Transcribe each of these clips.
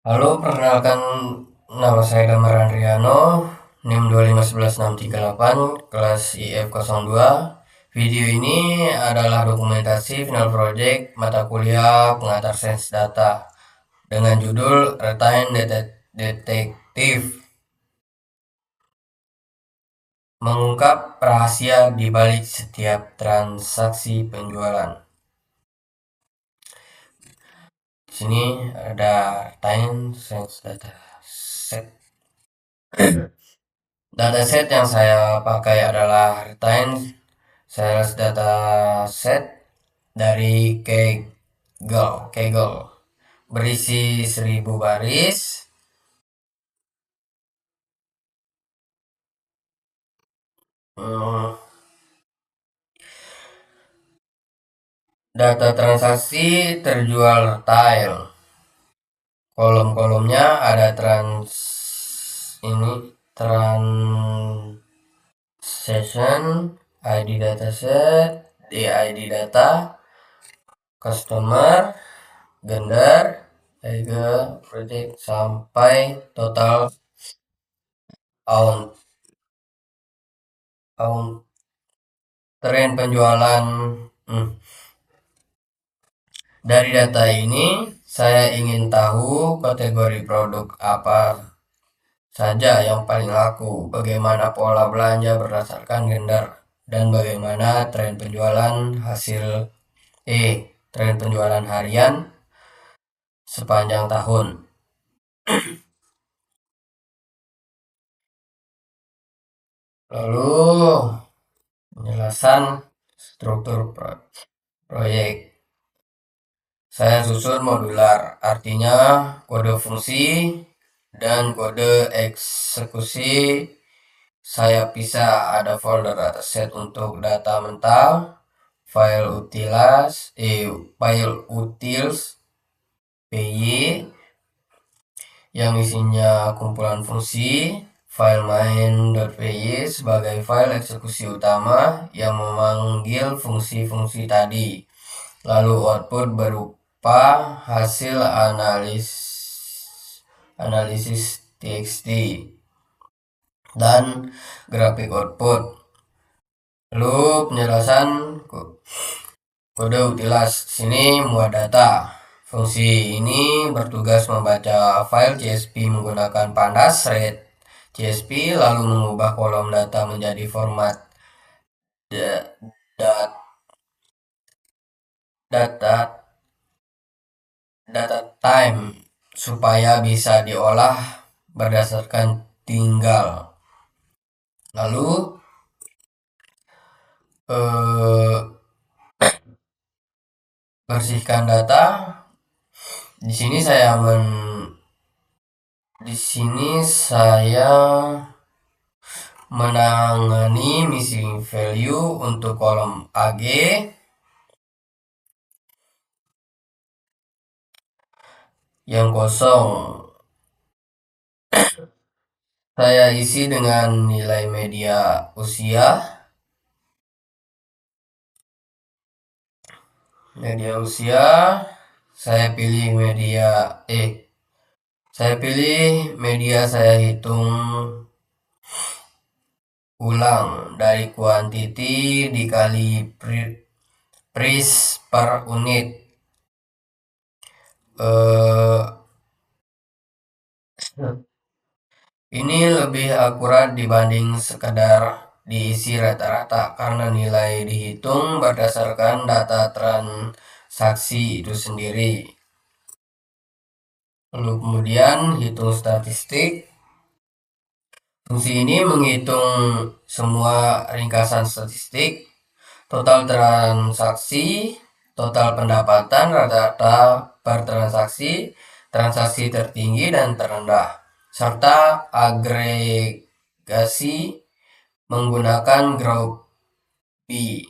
Halo, perkenalkan nama saya Damar Andriano, NIM 2511638, kelas IF02. Video ini adalah dokumentasi final project mata kuliah pengantar sains data dengan judul Retain Detektif, mengungkap rahasia di balik setiap transaksi penjualan. Di sini ada Retain Sains Data Set. Dataset yang saya pakai adalah Retain Sales Dataset dari Kaggle berisi 1000 baris. Hmm, Data transaksi terjual retail. Kolom-kolomnya ada transaction, ID dataset, DID data, customer, gender, harga, project sampai total count, tren penjualan. Hmm. Dari data ini, saya ingin tahu kategori produk apa saja yang paling laku, bagaimana pola belanja berdasarkan gender, dan bagaimana tren penjualan harian sepanjang tahun. Lalu, penjelasan struktur proyek. Saya susun modular, artinya kode fungsi dan kode eksekusi saya pisah. Ada folder dataset untuk data mentah, file utils, PY yang isinya kumpulan fungsi, file main.py sebagai file eksekusi utama yang memanggil fungsi-fungsi tadi. Lalu output berupa hasil analisis txt dan grafik output. Lalu penjelasan kode utilas. Sini muat data. Fungsi ini bertugas membaca file CSV menggunakan pandas read CSV lalu mengubah kolom data menjadi format data time supaya bisa diolah berdasarkan tinggal. Lalu bersihkan data. Di sini saya menangani missing value untuk kolom AG. Yang kosong saya isi dengan nilai media usia. Saya pilih media saya hitung ulang dari kuantiti dikali price per unit. Ini lebih akurat dibanding sekedar diisi rata-rata karena nilai dihitung berdasarkan data transaksi itu sendiri. Lalu kemudian hitung statistik. Fungsi ini menghitung semua ringkasan statistik, total transaksi, total pendapatan rata-rata per transaksi, transaksi tertinggi dan terendah, serta agregasi menggunakan grup B.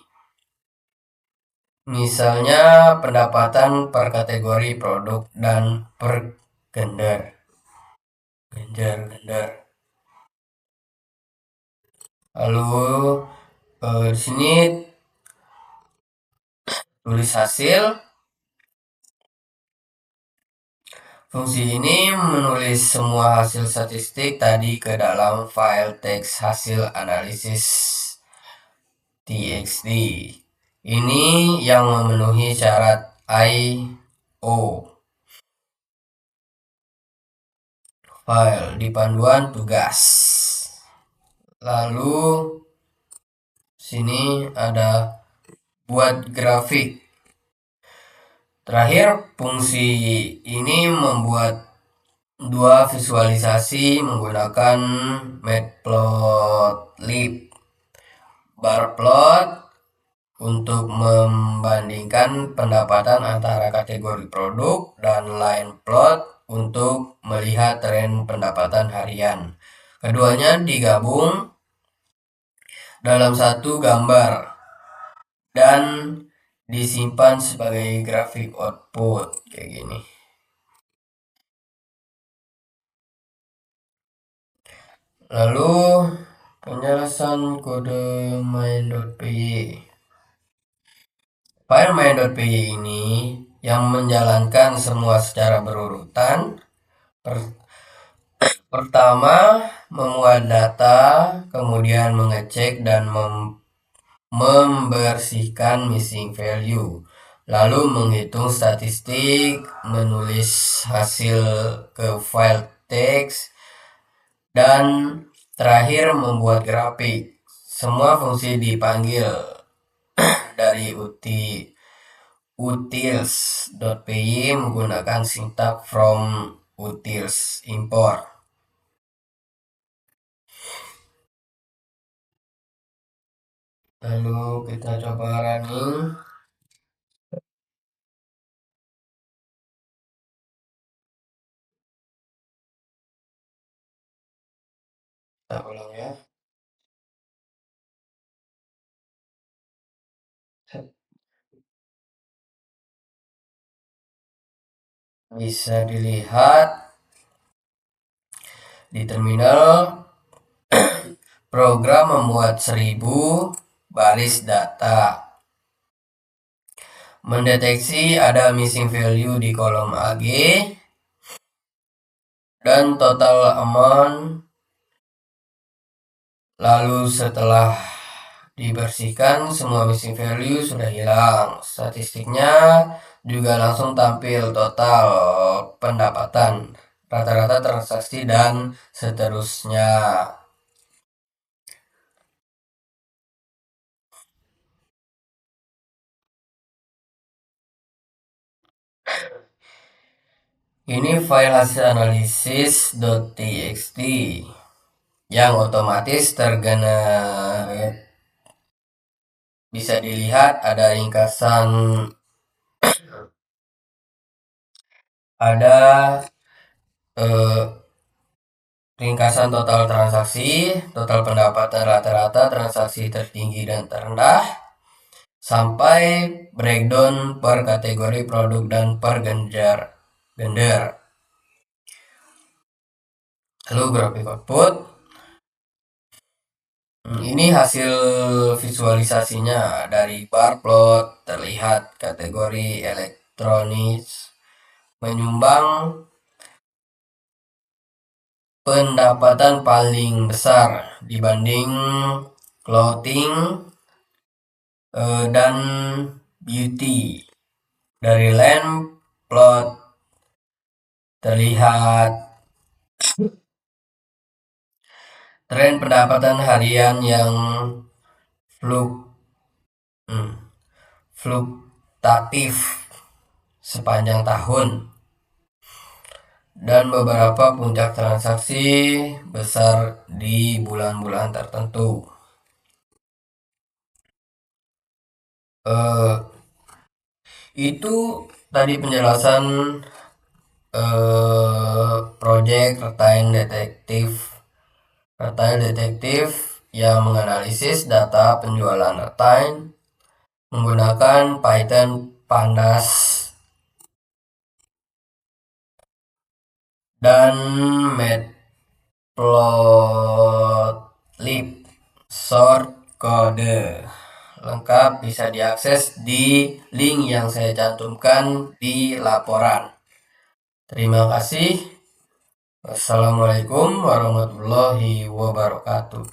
Misalnya pendapatan per kategori produk dan per gender. Lalu di sini tulis hasil. Fungsi ini menulis semua hasil statistik tadi ke dalam file teks hasil analisis txt. Ini yang memenuhi syarat I/O file di panduan tugas. Lalu sini ada buat grafik. Terakhir, fungsi ini membuat dua visualisasi menggunakan matplotlib. Bar plot untuk membandingkan pendapatan antara kategori produk dan line plot untuk melihat tren pendapatan harian. Keduanya digabung dalam satu gambar dan disimpan sebagai grafik output kayak gini. Lalu penjelasan kode main.py. File main.py ini yang menjalankan semua secara berurutan. Pertama, memuat data, kemudian mengecek dan membersihkan missing value, lalu menghitung statistik, menulis hasil ke file teks, dan terakhir membuat grafik. Semua fungsi dipanggil dari utils.py menggunakan sintak from utils import. Lalu kita coba running. Kita ulang ya. Bisa dilihat di terminal program memuat 1000 baris data. Mendeteksi ada missing value di kolom AG dan total amount. Lalu setelah dibersihkan semua missing value sudah hilang. Statistiknya juga langsung tampil total pendapatan, rata-rata transaksi dan seterusnya. Ini file hasil analisis.txt yang otomatis tergenerate. Bisa dilihat ada ringkasan, ada ringkasan total transaksi, total pendapatan rata-rata, transaksi tertinggi dan terendah, sampai breakdown per kategori produk dan per gender. Lalu grafik output. Ini hasil visualisasinya dari bar plot. Terlihat kategori elektronik menyumbang pendapatan paling besar dibanding clothing dan beauty. Dari lamp plot terlihat tren pendapatan harian yang fluktuatif sepanjang tahun dan beberapa puncak transaksi besar di bulan-bulan tertentu. Itu tadi penjelasan project Retail Detektif yang menganalisis data penjualan retail menggunakan Python Pandas dan Matplotlib short code. Lengkap bisa diakses di link yang saya cantumkan di laporan. Terima kasih. Wassalamualaikum warahmatullahi wabarakatuh.